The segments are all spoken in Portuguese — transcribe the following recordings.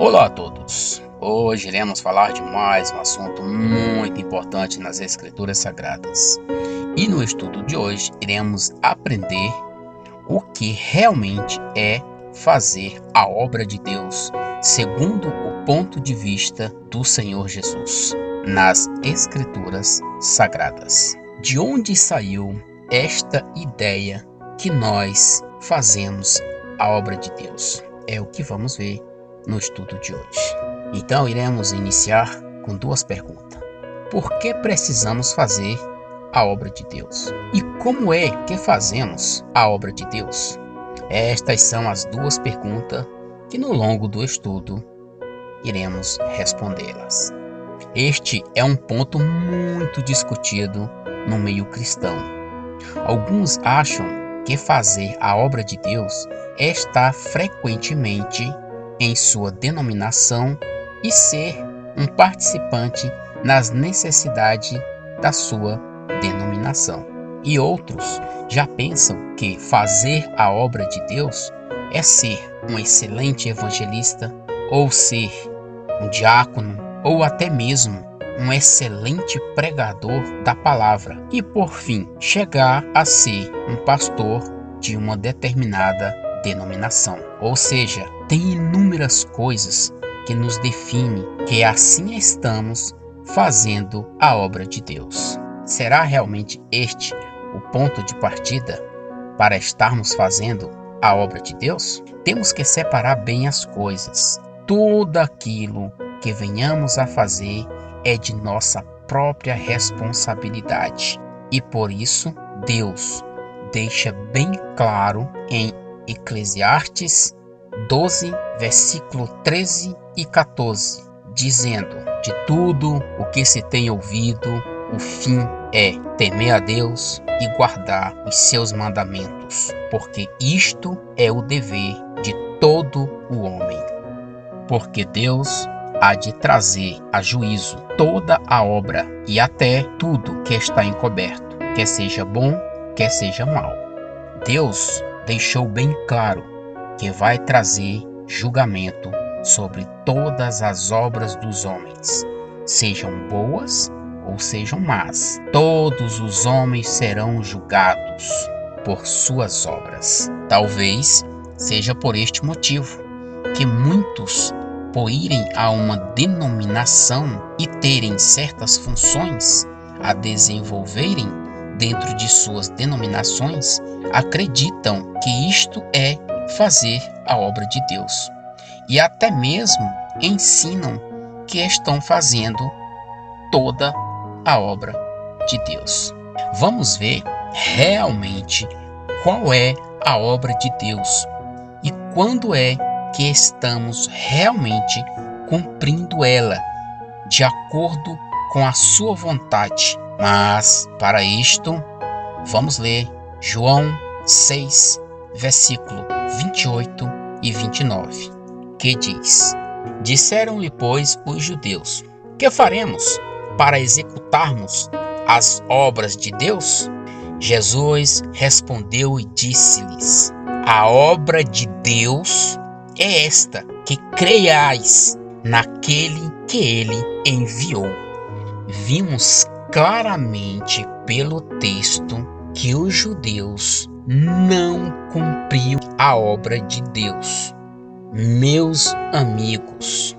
Olá a todos! Hoje iremos falar de mais um assunto muito importante nas Escrituras Sagradas. E no estudo de hoje iremos aprender o que realmente é fazer a obra de Deus segundo o ponto de vista do Senhor Jesus nas Escrituras Sagradas. De onde saiu esta ideia que nós fazemos a obra de Deus? É o que vamos ver no estudo de hoje. Então iremos iniciar com duas perguntas. Por que precisamos fazer a obra de Deus? E como é que fazemos a obra de Deus? Estas são as duas perguntas que no longo do estudo iremos respondê-las. Este é um ponto muito discutido no meio cristão. Alguns acham que fazer a obra de Deus está frequentemente em sua denominação e ser um participante nas necessidades da sua denominação. E outros já pensam que fazer a obra de Deus é ser um excelente evangelista, ou ser um diácono, ou até mesmo um excelente pregador da palavra e, por fim, chegar a ser um pastor de uma determinada denominação. Ou seja, tem inúmeras coisas que nos definem que assim estamos fazendo a obra de Deus. Será realmente este o ponto de partida para estarmos fazendo a obra de Deus? Temos que separar bem as coisas. Tudo aquilo que venhamos a fazer é de nossa própria responsabilidade. E por isso, Deus deixa bem claro em Eclesiastes 12, versículo 13 e 14, dizendo: de tudo o que se tem ouvido, o fim é temer a Deus e guardar os seus mandamentos, porque isto é o dever de todo o homem. Porque Deus há de trazer a juízo toda a obra e até tudo que está encoberto, quer seja bom, quer seja mal. Deus deixou bem claro que vai trazer julgamento sobre todas as obras dos homens, sejam boas ou sejam más. Todos os homens serão julgados por suas obras. Talvez seja por este motivo que muitos, por irem a uma denominação e terem certas funções a desenvolverem dentro de suas denominações, acreditam que isto é fazer a obra de Deus. E até mesmo ensinam que estão fazendo toda a obra de Deus. Vamos ver realmente qual é a obra de Deus e quando é que estamos realmente cumprindo ela de acordo com a sua vontade. Mas para isto, vamos ler João 6, versículo 28 e 29, que diz: disseram-lhe, pois, os judeus: que faremos para executarmos as obras de Deus? Jesus respondeu e disse-lhes: a obra de Deus é esta, que creiais naquele que ele enviou. Vimos claramente pelo texto que os judeus não cumpriu a obra de Deus. Meus amigos,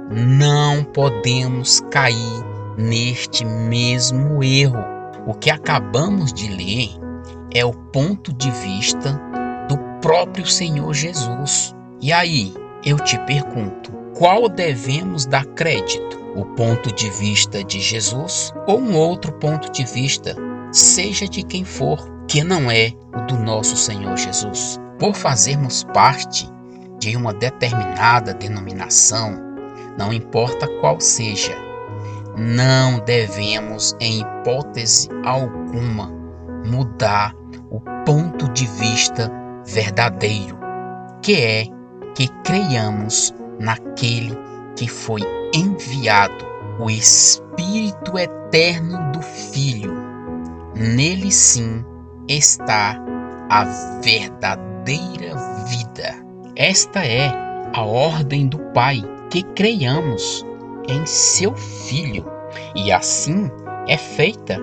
não podemos cair neste mesmo erro. O que acabamos de ler é o ponto de vista do próprio Senhor Jesus. E aí, eu te pergunto, qual devemos dar crédito? O ponto de vista de Jesus ou um outro ponto de vista, seja de quem for, que não é o do nosso Senhor Jesus? Por fazermos parte de uma determinada denominação, não importa qual seja, não devemos, em hipótese alguma, mudar o ponto de vista verdadeiro, que é que creiamos naquele que foi enviado, o Espírito eterno do Filho. Nele sim está a verdadeira vida. Esta é a ordem do Pai que creiamos em seu Filho, e assim é feita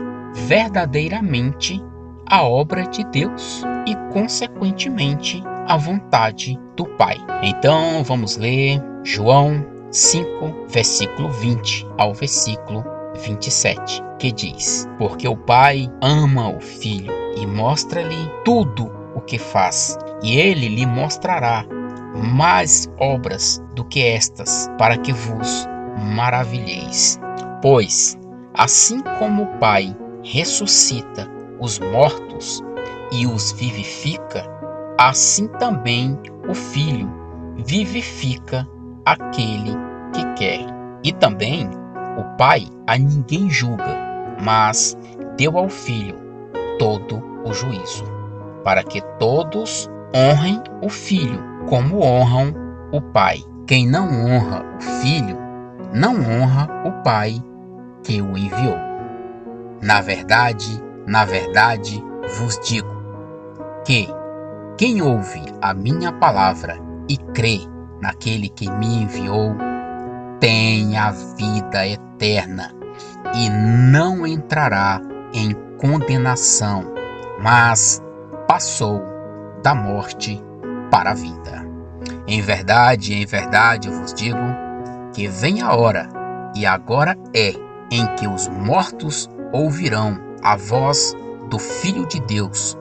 verdadeiramente a obra de Deus e, consequentemente, a vontade do Pai. Então, vamos ler João 5, versículo 20 ao versículo 27, que diz: Porque o Pai ama o Filho e mostra-lhe tudo o que faz, e ele lhe mostrará mais obras do que estas, para que vos maravilheis. Pois, assim como o Pai ressuscita os mortos e os vivifica, assim também o Filho vivifica aquele que quer. E também o Pai a ninguém julga, mas deu ao Filho todo o juízo, para que todos honrem o Filho como honram o Pai. Quem não honra o Filho, não honra o Pai que o enviou. Na verdade, vos digo que quem ouve a minha palavra e crê naquele que me enviou, tem a vida eterna e não entrará em condenação, mas passou da morte para a vida. Em verdade, vos digo que vem a hora, e agora é, em que os mortos ouvirão a voz do Filho de Deus,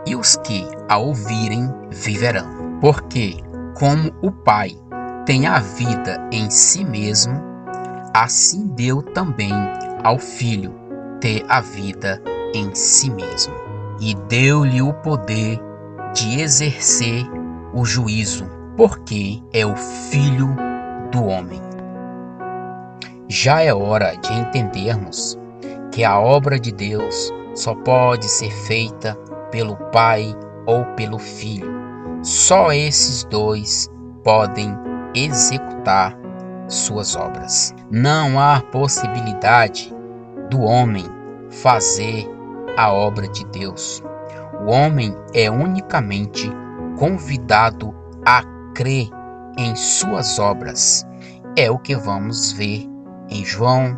e os que a ouvirem viverão. Porque, como o Pai tem a vida em si mesmo, assim deu também ao Filho ter a vida em si mesmo, e deu-lhe o poder de exercer o juízo, porque é o Filho do homem. Já é hora de entendermos que a obra de Deus só pode ser feita pelo Pai ou pelo Filho. Só esses dois podem executar suas obras. Não há possibilidade do homem fazer a obra de Deus. O homem é unicamente convidado a crer em suas obras. É o que vamos ver em João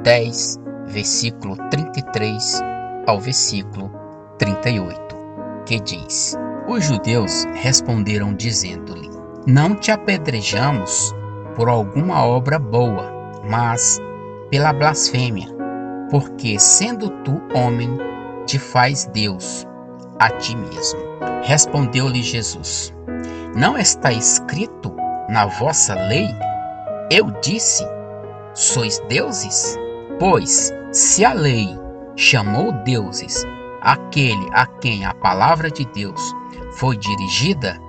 10, versículo 33 ao versículo 38, que diz: Os judeus responderam dizendo-lhe: Não te apedrejamos por alguma obra boa, mas pela blasfêmia, porque sendo tu homem, te faz Deus a ti mesmo. Respondeu-lhe Jesus: Não está escrito na vossa lei? Eu disse: Sois deuses? Pois, se a lei chamou deuses aquele a quem a palavra de Deus foi dirigida,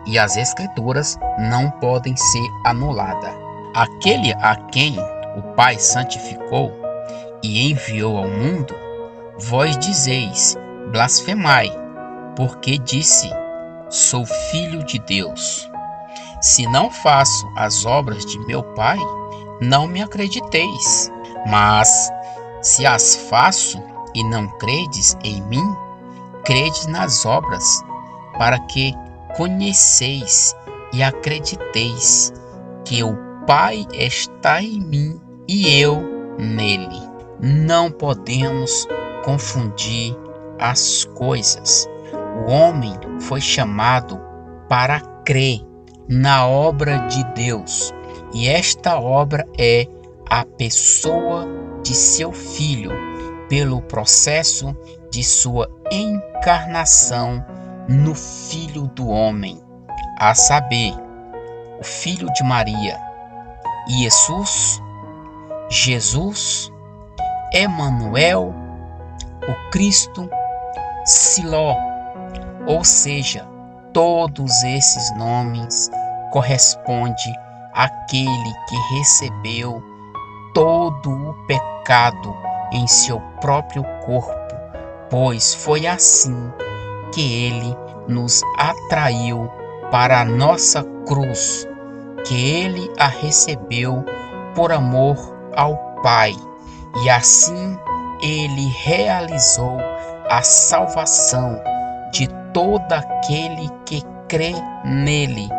e as Escrituras não podem ser anuladas. Aquele a quem o Pai santificou e enviou ao mundo, vós dizeis: blasfemai, porque disse: sou filho de Deus. Se não faço as obras de meu Pai, não me acrediteis. Mas se as faço e não credes em mim, credes nas obras, para que conheceis e acrediteis que o Pai está em mim e eu nele. Não podemos confundir as coisas. O homem foi chamado para crer na obra de Deus, e esta obra é a pessoa de seu Filho, pelo processo de sua encarnação no Filho do homem, a saber, o Filho de Maria, Jesus, Emanuel, o Cristo, Siló, ou seja, todos esses nomes correspondem àquele que recebeu todo o pecado em seu próprio corpo, pois foi assim que ele nos atraiu para a nossa cruz, que ele a recebeu por amor ao Pai, e assim ele realizou a salvação de todo aquele que crê nele,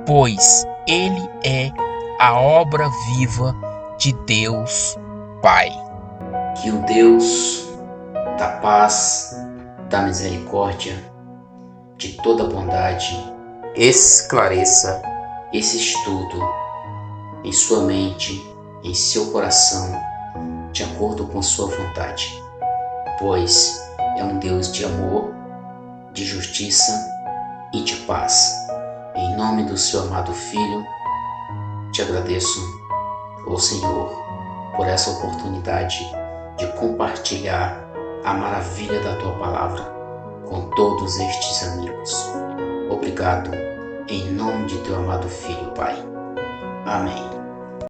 pois ele é a obra viva de Deus Pai. Que o Deus da paz, da misericórdia, de toda bondade, esclareça esse estudo em sua mente, em seu coração, de acordo com sua vontade, pois é um Deus de amor, de justiça e de paz. Em nome do seu amado Filho, te agradeço, ó Senhor, por essa oportunidade de compartilhar a maravilha da tua palavra com todos estes amigos. Obrigado, em nome de teu amado Filho, Pai. Amém.